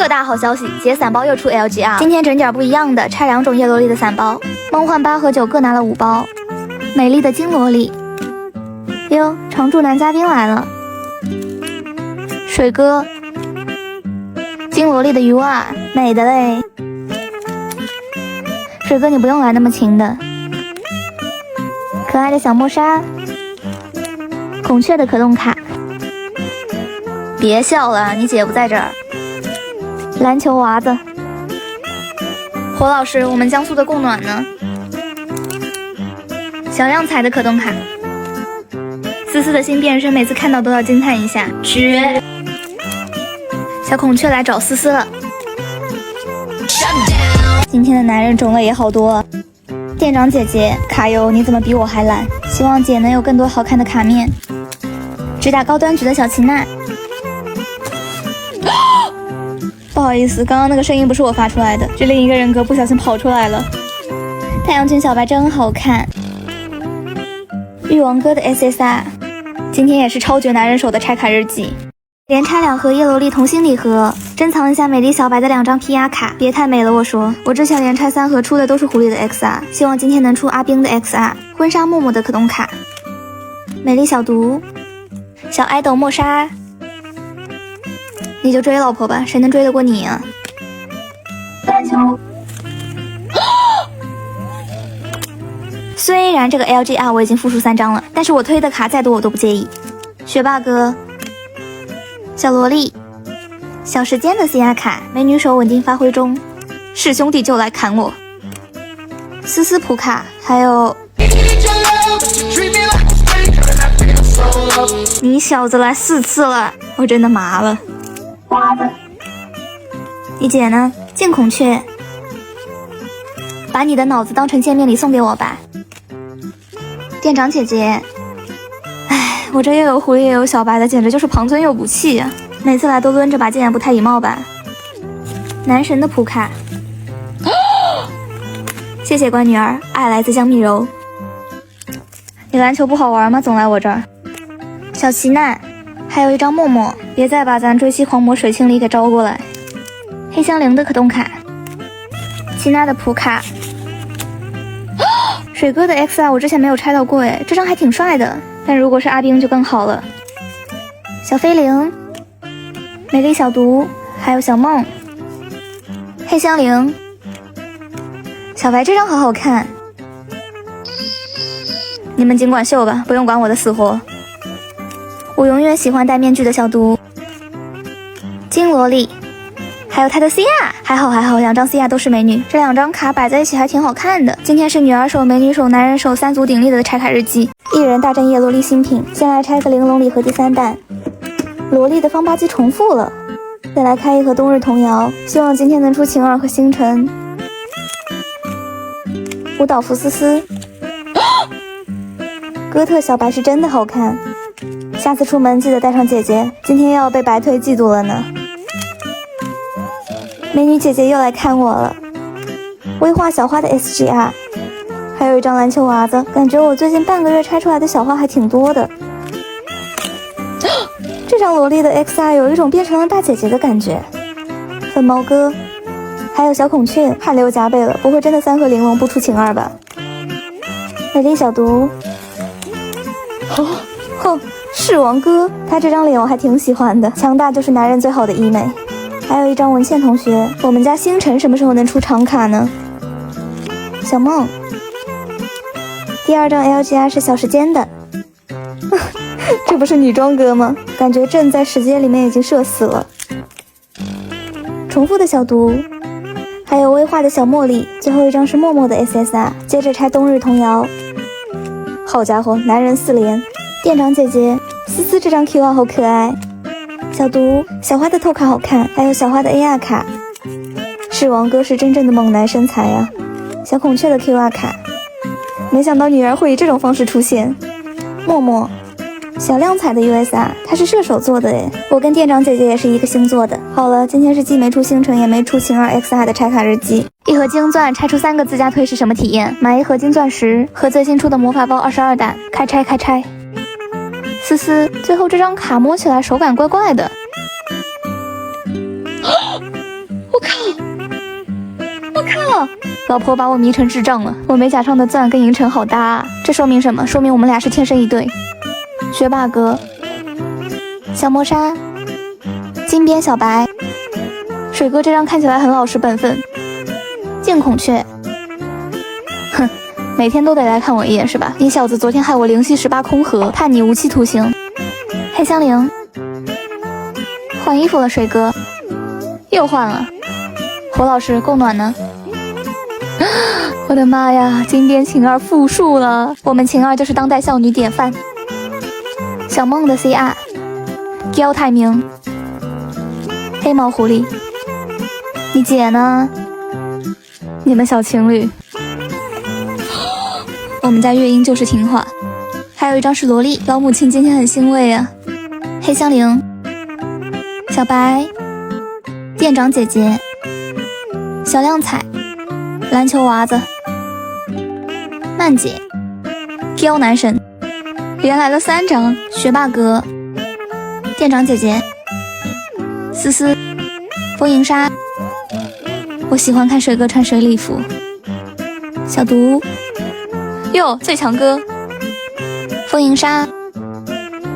特大好消息，解散包又出 LGR， 今天整点不一样的，拆2种叶萝莉的散包，梦幻8和9各拿了5包，美丽的金萝莉。哟，常驻男嘉宾来了，水哥，金萝莉的鱼袜，美的嘞。水哥你不用来那么勤的。可爱的小莫莎，孔雀的可动卡。别笑了，你姐不在这儿。篮球娃子，火老师，我们江苏的供暖呢？小亮彩的可动卡，思思的新变身，每次看到都要惊叹一下，绝！小孔雀来找思思了。今天的男人种类也好多。店长姐姐，卡游你怎么比我还懒？希望姐能有更多好看的卡面。只打高端局的小齐娜。不好意思，刚刚那个声音不是我发出来的，是另一个人格不小心跑出来了。太阳君小白真好看。玉王哥的 SSR， 今天也是超绝男人手的拆卡日记，连拆2盒叶萝莉同心礼盒，珍藏一下美丽小白的2张 PR 卡，别太美了我说。我之前连拆3盒出的都是狐狸的 XR， 希望今天能出阿冰的 XR， 婚纱木木的可动卡，美丽小毒，小爱豆莫莎。你就追老婆吧，谁能追得过你啊？篮球。虽然这个 LGR 我已经复出3张了，但是我推的卡再多我都不介意。学霸哥，小萝莉，小时间的 CR 卡，美女手稳定发挥中，是兄弟就来砍我。思思普卡，还有你小子来4次了，我真的麻了。你姐呢？见孔雀，把你的脑子当成见面礼送给我吧。店长姐姐，哎，我这又有狐狸又有小白的，简直就是旁尊又补气啊！每次来都抡着把剑，不太礼貌吧？男神的普卡，谢谢乖女儿，爱来自江蜜柔。你篮球不好玩吗？总来我这儿。小齐娜，还有一张默默，别再把咱追妻狂魔水清里给招过来。黑香菱的可动卡，齐娜的普卡，水哥的 XR 我之前没有拆到过诶，这张还挺帅的，但如果是阿冰就更好了。小飞灵，美丽小毒，还有小梦，黑香菱，小白这张好好看，你们尽管秀吧，不用管我的死活。我永远喜欢戴面具的小毒，金萝莉，还有她的 CR， 还好2张 CR 都是美女，这2张卡摆在一起还挺好看的。今天是女儿手、美女手、男人手3组鼎立的拆卡日记，一人大战叶萝莉新品。先来拆个玲珑礼盒第3弹，萝莉的方八姬重复了。再来开一盒冬日童谣，希望今天能出晴儿和星辰。舞蹈服思思，哥特小白是真的好看，下次出门记得带上姐姐，今天又要被白推嫉妒了呢。美女姐姐又来看我了，微化小花的 SGR， 还有一张篮球娃子，感觉我最近半个月拆出来的小花还挺多的。这张萝莉的 XR 有一种变成了大姐姐的感觉。粉毛哥，还有小孔雀，汗流浃背了，不会真的3盒玲珑不出晴儿吧？美丽小毒，世王哥，他这张脸我还挺喜欢的，强大就是男人最好的医美。还有一张文倩同学，我们家星辰什么时候能出长卡呢？小梦，第2张 LGR 是小时间的，这不是女装哥吗？感觉朕在时间里面已经社死了。重复的小毒，还有微化的小茉莉，最后一张是默默的 SSR， 接着拆冬日童谣。好家伙，男人4连。店长姐姐，思思这张 QR 好可爱。小毒，小花的透卡好看，还有小花的 AR 卡。世王哥是真正的猛男身材啊！小孔雀的 QR 卡，没想到女儿会以这种方式出现。默默，小亮彩的 USR， 他是射手座的诶，我跟店长姐姐也是一个星座的。好了，今天是既没出星辰也没出晴儿 XR 的拆卡日记。一盒金钻拆出3个自家推是什么体验？买一盒金钻石和最新出的魔法包22弹，开拆。思思，最后这张卡摸起来手感怪怪的。靠！老婆把我迷成智障了。我美甲上的钻跟银尘好搭啊，这说明什么？说明我们俩是天生一对。学霸哥，小磨砂，金边小白，水哥这张看起来很老实本分。镜孔雀，哼，每天都得来看我一眼是吧？你小子昨天害我灵犀18空盒，判你无期徒刑。黑香菱，换衣服了，水哥，又换了。侯老师够暖呢。我的妈呀，金边晴儿复数了，我们晴儿就是当代少女典范。小梦的 CR， 刁太明，黑毛狐狸，你姐呢？你们小情侣。我们家月英就是听话。还有一张是萝莉，老母亲今天很欣慰啊。黑香菱，小白，店长姐姐，小亮彩，篮球娃子，曼姐，刁男神，连来了3张。学霸哥，店长姐姐，思思，风银沙。我喜欢看水哥穿水礼服。小毒，哟，最强哥，风银沙，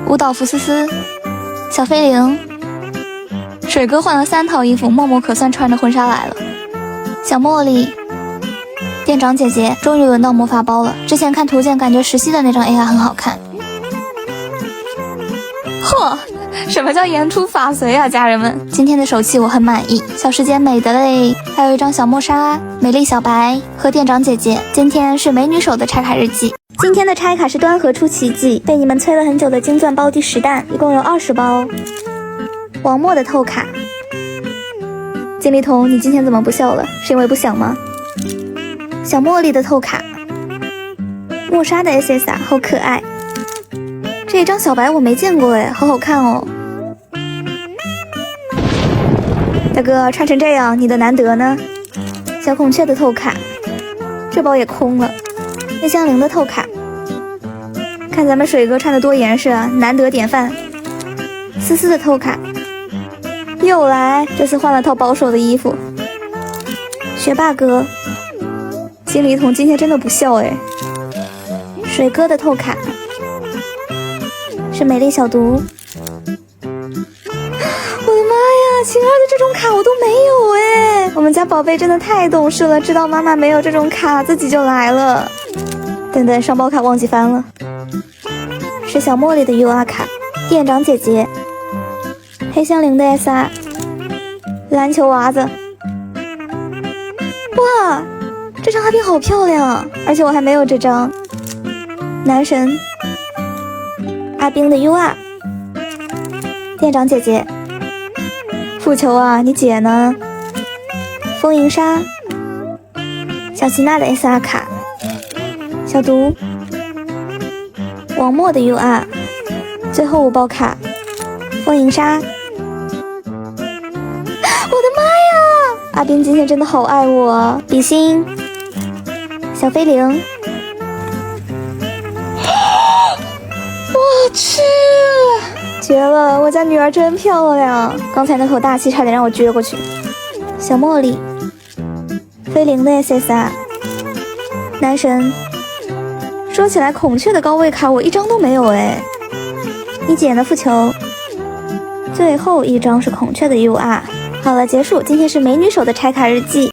舞蹈服思思，小飞灵。水哥换了3套衣服，默默可算穿着婚纱来了。小茉莉，店长姐姐，终于轮到魔法包了。之前看图鉴感觉石溪的那张 AR 很好看。嚯，什么叫言出法随啊，家人们！今天的手气我很满意，小时间美的嘞。还有一张小莫莎、美丽小白和店长姐姐。今天是美女手的拆卡日记。今天的拆卡是端河出奇迹，被你们催了很久的金钻包第10弹，一共有20包。王默的透卡。金丽彤，你今天怎么不笑了？是因为不想吗？小茉莉的透卡。莫莎的 SSR 好可爱。这一张小白我没见过哎，好好看哦。大哥穿成这样，你的难得呢？小孔雀的透卡，这包也空了。黑香菱的透卡，看咱们水哥穿的多严实啊，难得典范。思思的透卡，又来，这次换了套保守的衣服。学霸哥，金梨彤今天真的不笑哎。水哥的透卡。是美丽小毒。我的妈呀，晴儿的这种卡我都没有哎！我们家宝贝真的太懂事了，知道妈妈没有这种卡，自己就来了。等等，上包卡忘记翻了。是小茉莉的 UR 卡，店长姐姐，黑香菱的 SR， 篮球娃子。哇，这张阿冰好漂亮，而且我还没有这张。男神。阿冰的 UR， 店长姐姐，富球啊，你姐呢？风银沙，小齐娜的 SR 卡，小毒，王默的 UR， 最后5包卡，风银沙。我的妈呀！阿冰今天真的好爱我，比心，小飞灵。我去，绝了！我家女儿真漂亮，刚才那口大气差点让我撅过去。小茉莉，飞灵的 SSR， 男神。说起来，孔雀的高位卡我一张都没有哎。你姐呢？富球。最后一张是孔雀的 UR。好了，结束。今天是美女手的拆卡日记。